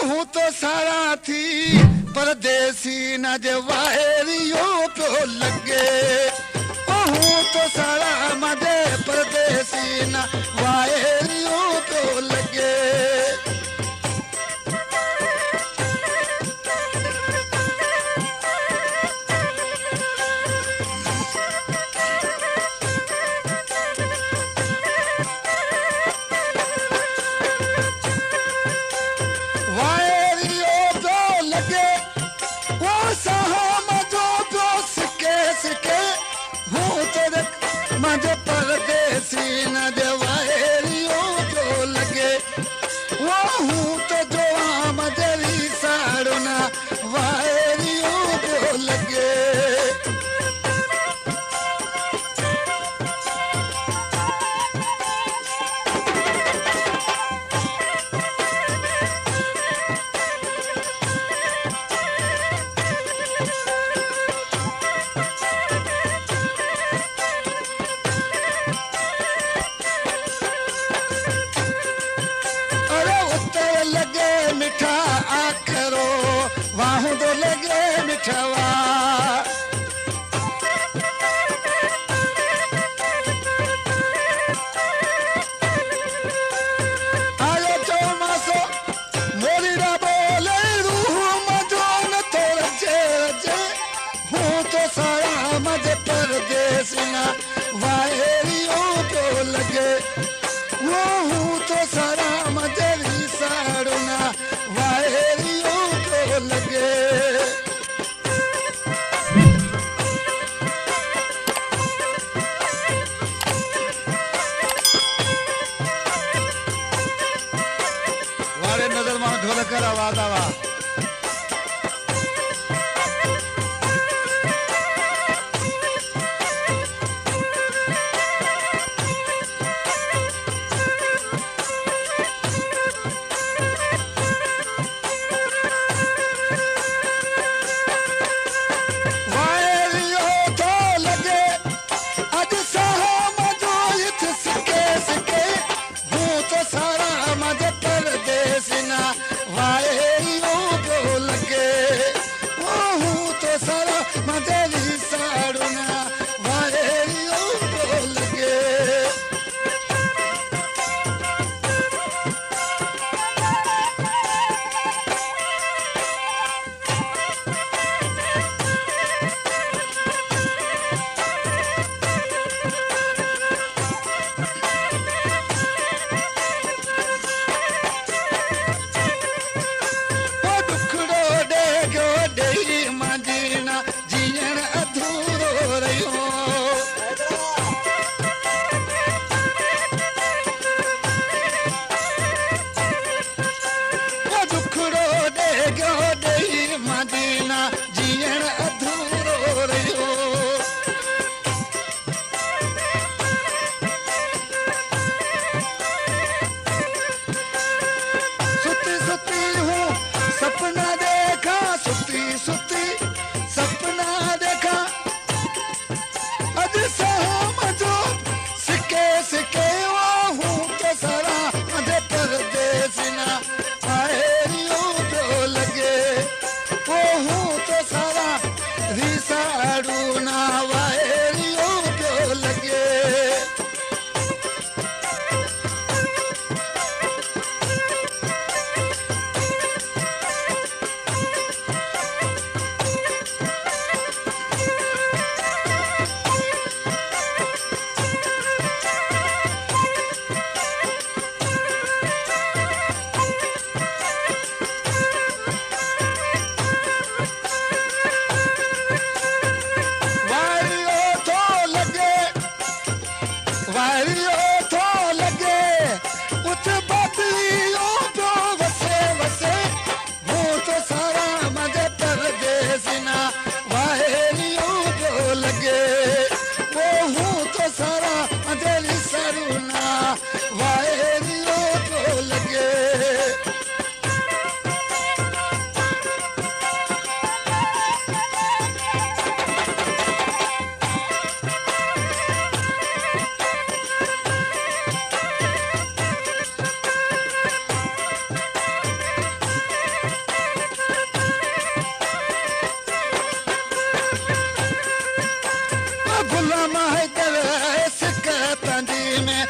हूँ तो सारा थी परदेसी न जवाहरियो पे लगे। हूँ तो सारा मजे परदेसी न वाहरियो पे लगे। मजे परदेसी न जवाहरियो जो लगे। वो हूँ तो जो मजरी साड़ू न वाहरियो जो लगे। मिठा आखरो वाहू दो लगे मिठवा। आयो चौमासो मोरी रा बोले रूह मजो न तो रजे रजे। हूँ तो सारा मजे परदेसी न वाहरियो जो लगे। वो हूँ तो सारा मजे साड़ू न वाहरियो जो लगे। वारे नजर मां ढोलकर आवाज आवा। मां देवे सिक पंदी में